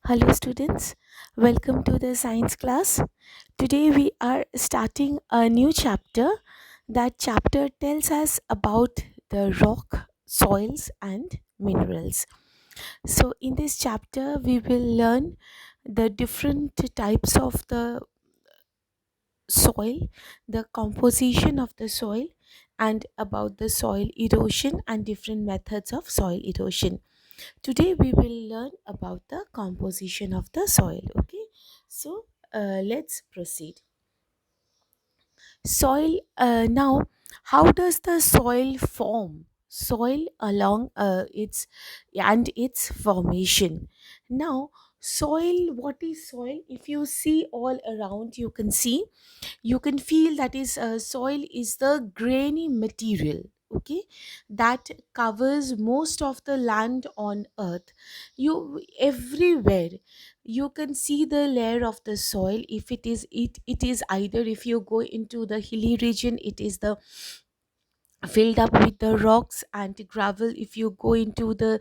Hello, students. Welcome to the science class. Today, we are starting a new chapter. That chapter tells us about the rock, soils, and minerals. So, in this chapter, we will learn the different types of the soil, the composition of the soil, and about the soil erosion and different methods of soil erosion. Today we will learn about the composition of the soil. Okay, so let's proceed. Soil. Now, how does the soil form? Soil along its and its formation. Now, soil. What is soil? If you see all around, you can feel that is soil is the grainy material, okay, that covers most of the land on earth. You everywhere you can see the layer of the soil. If it is either, if you go into the hilly region, it is the filled up with the rocks and gravel. If you go into the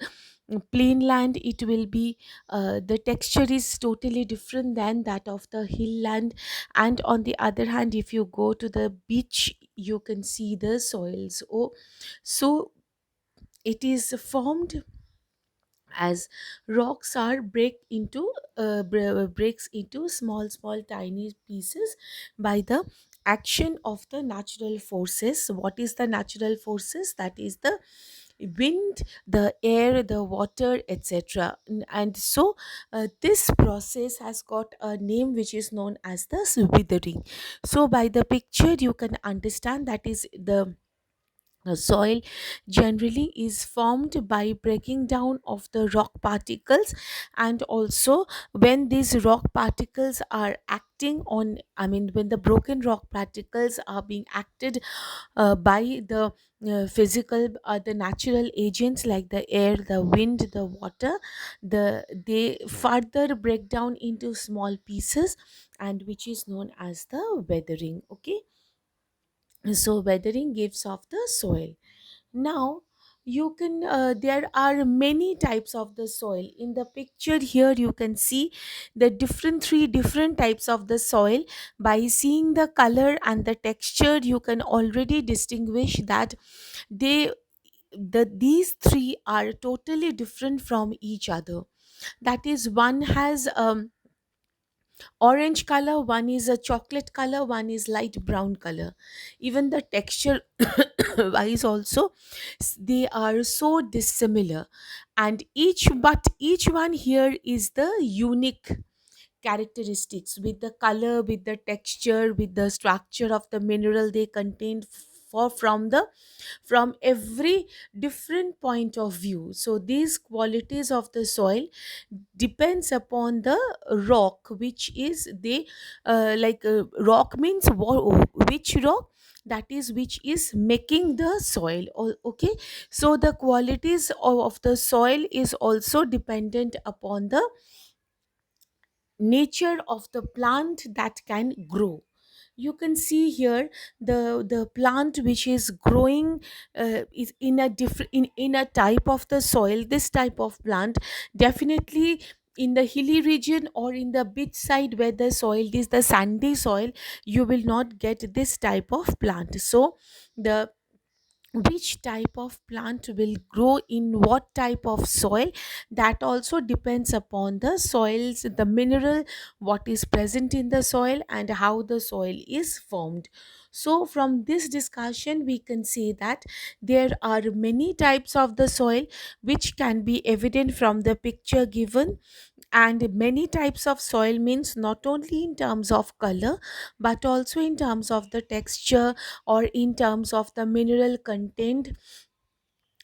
plain land, it will be the texture is totally different than that of the hill land. And on the other hand, if you go to the beach, you can see the soils. So it is formed as rocks are breaks into small tiny pieces by the action of the natural forces. What is the natural forces? That is the wind, the air, the water, etc. And so this process has got a name which is known as the withering. So by the picture you can understand that is the soil generally is formed by breaking down of the rock particles. And also, when these rock particles are acting on, I mean, when the broken rock particles are being acted by the the natural agents like the air, the wind, the water, they further break down into small pieces, and which is known as the weathering. Okay, so weathering gives off the soil. Now, you can there are many types of the soil. In the picture here you can see the different three different types of the soil. By seeing the color and the texture, you can already distinguish that they these three are totally different from each other. That is, one has orange color, one is a chocolate color, one is light brown color. Even the texture wise also, they are so dissimilar. And each one here is the unique characteristics, with the color, with the texture, with the structure of the mineral they contain, for from every different point of view. So these qualities of the soil depends upon the rock, which is they rock means which rock, that is which is making the soil. Okay, so the qualities of the soil is also dependent upon the nature of the plant that can grow. You can see here the plant which is growing is in a different in a type of the soil. This type of plant definitely in the hilly region or in the beach side where the soil is the sandy soil, you will not get this type of plant. So the which type of plant will grow in what type of soil, that also depends upon the soils, the mineral, what is present in the soil, and how the soil is formed. So from this discussion we can say that there are many types of the soil which can be evident from the picture given. And many types of soil means not only in terms of color, but also in terms of the texture, or in terms of the mineral content.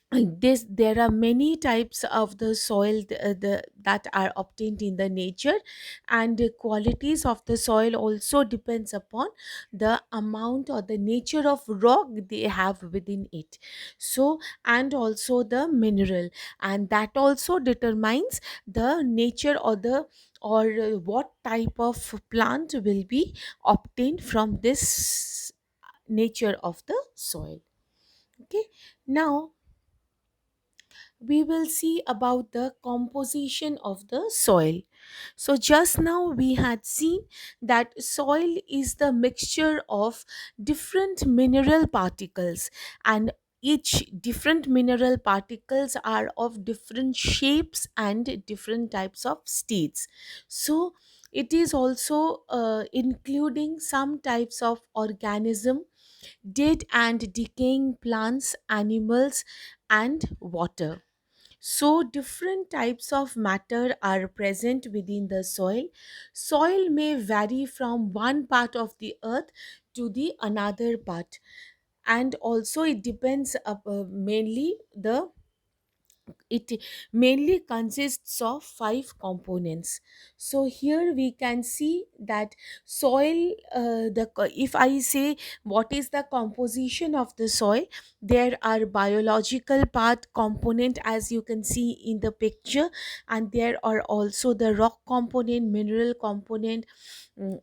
This there are many types of the soil that are obtained in the nature. And the qualities of the soil also depends upon the amount or the nature of rock they have within it. So, and also the mineral, and that also determines the nature or the or what type of plant will be obtained from this nature of the soil. Okay, now we will see about the composition of the soil. So, just now we had seen that soil is the mixture of different mineral particles, and each different mineral particles are of different shapes and different types of states. So, it is also including some types of organism, dead and decaying plants, animals, and water. So, different types of matter are present within the soil. Soil may vary from one part of the earth to the another part, and also it depends mainly the it mainly consists of five components. So here we can see that soil, if I say what is the composition of the soil, there are biological part component as you can see in the picture, and there are also the rock component, mineral component, mm,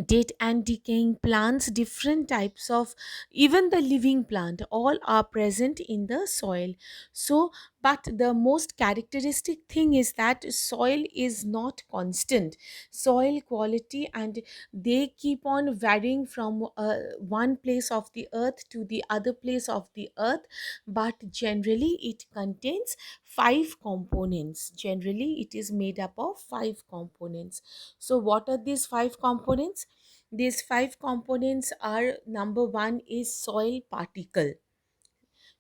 dead and decaying plants, different types of, even the living plant, all are present in the soil. So but the most characteristic thing is that soil is not constant. Soil quality, and they keep on varying from one place of the earth to the other place of the earth, but generally it contains five components. Generally it is made up of five components. So what are these five components? These five components are: number one is soil particle.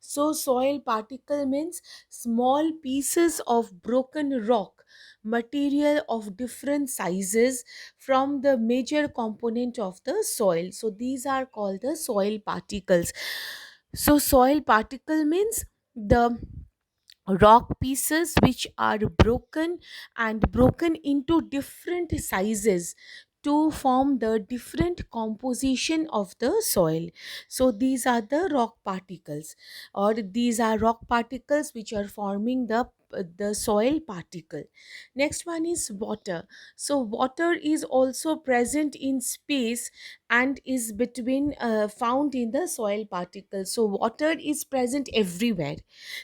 So, soil particle means small pieces of broken rock, material of different sizes from the major component of the soil. So, these are called the soil particles. So, soil particle means the rock pieces which are broken into different sizes to form the different composition of the soil. So these are the rock particles, or these are rock particles which are forming the soil particle. Next one is water. So water is also present in space and is between found in the soil particles. So water is present everywhere.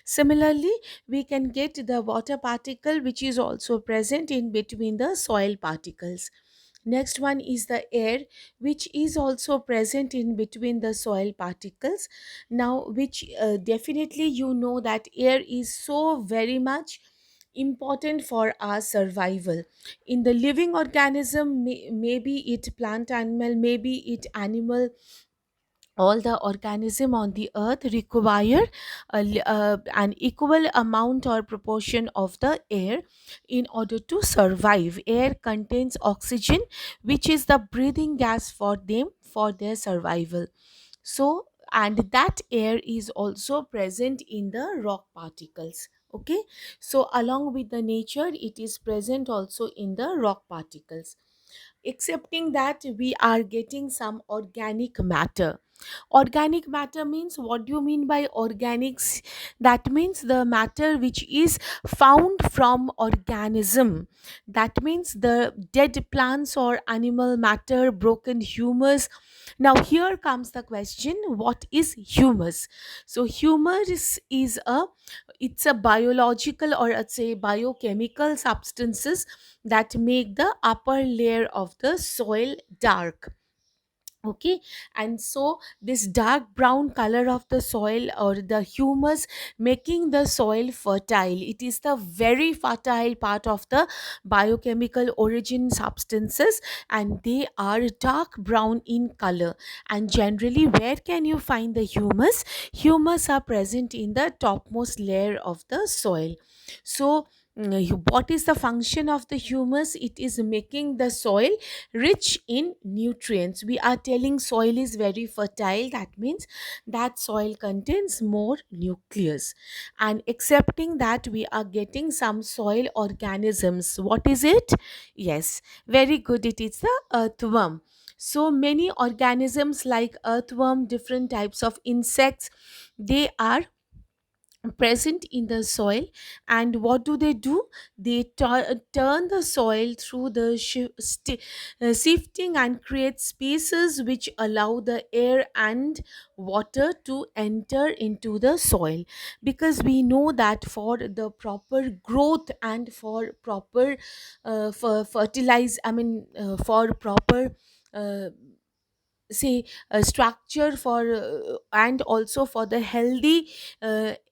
Similarly, we can get the water particle which is also present in between the soil particles. Next one is the air, which is also present in between the soil particles. Now which definitely you know that air is so very much important for our survival. In the living organism, maybe it plant animal, maybe it animal, all the organism on the earth require an equal amount or proportion of the air in order to survive. Air contains oxygen, which is the breathing gas for them for their survival. So and that air is also present in the rock particles. Okay, so along with the nature, it is present also in the rock particles. Excepting that, we are getting some organic matter. Organic matter means, what do you mean by organics? That means the matter which is found from organism. That means the dead plants or animal matter, broken humus. Now here comes the question, what is humus? So humus is a, it's a biological, or it's a biochemical substances that make the upper layer of the soil dark. Okay, and so this dark brown color of the soil, or the humus, making the soil fertile. It is the very fertile part of the biochemical origin substances, and they are dark brown in color. And generally, where can you find the humus? Humus are present in the topmost layer of the soil. So what is the function of the humus? It is making the soil rich in nutrients. We are telling soil is very fertile, that means that soil contains more nucleus. And accepting that, we are getting some soil organisms. What is it? Yes, very good, it is the earthworm. So many organisms like earthworm, different types of insects, they are present in the soil. And what do? They turn the soil through the sifting and create spaces which allow the air and water to enter into the soil, because we know that for the proper growth and for proper for fertilize I mean for proper uh, say structure for and also for the healthy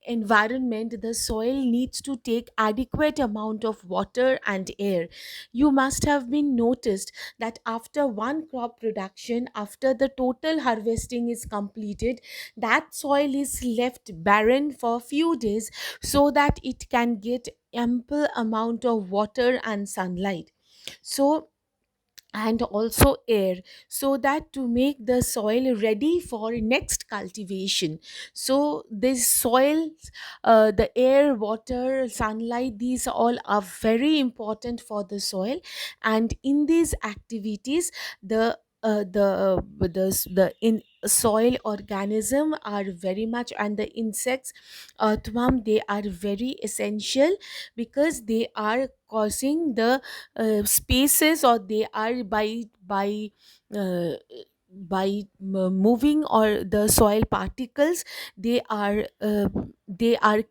environment, the soil needs to take adequate amount of water and air. You must have been noticed that after one crop production, after the total harvesting is completed, that soil is left barren for few days so that it can get ample amount of water and sunlight, so and also air, so that to make the soil ready for next cultivation. So this soil, the air, water, sunlight, these all are very important for the soil. And in these activities, the in soil organism are very much, and the insects, earthworm, they are very essential, because they are causing the spaces, or they are uh, moving or the soil particles, they are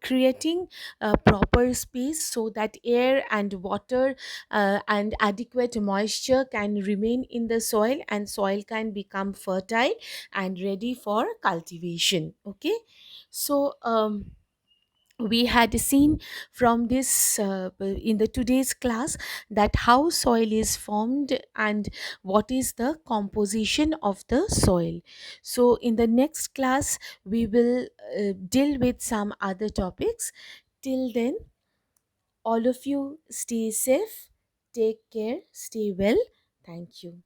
creating a proper space so that air and water and adequate moisture can remain in the soil, and soil can become fertile and ready for cultivation. Okay, so we had seen from this in the today's class, that how soil is formed and what is the composition of the soil. So in the next class we will deal with some other topics. Till then, all of you stay safe, take care, stay well. Thank you.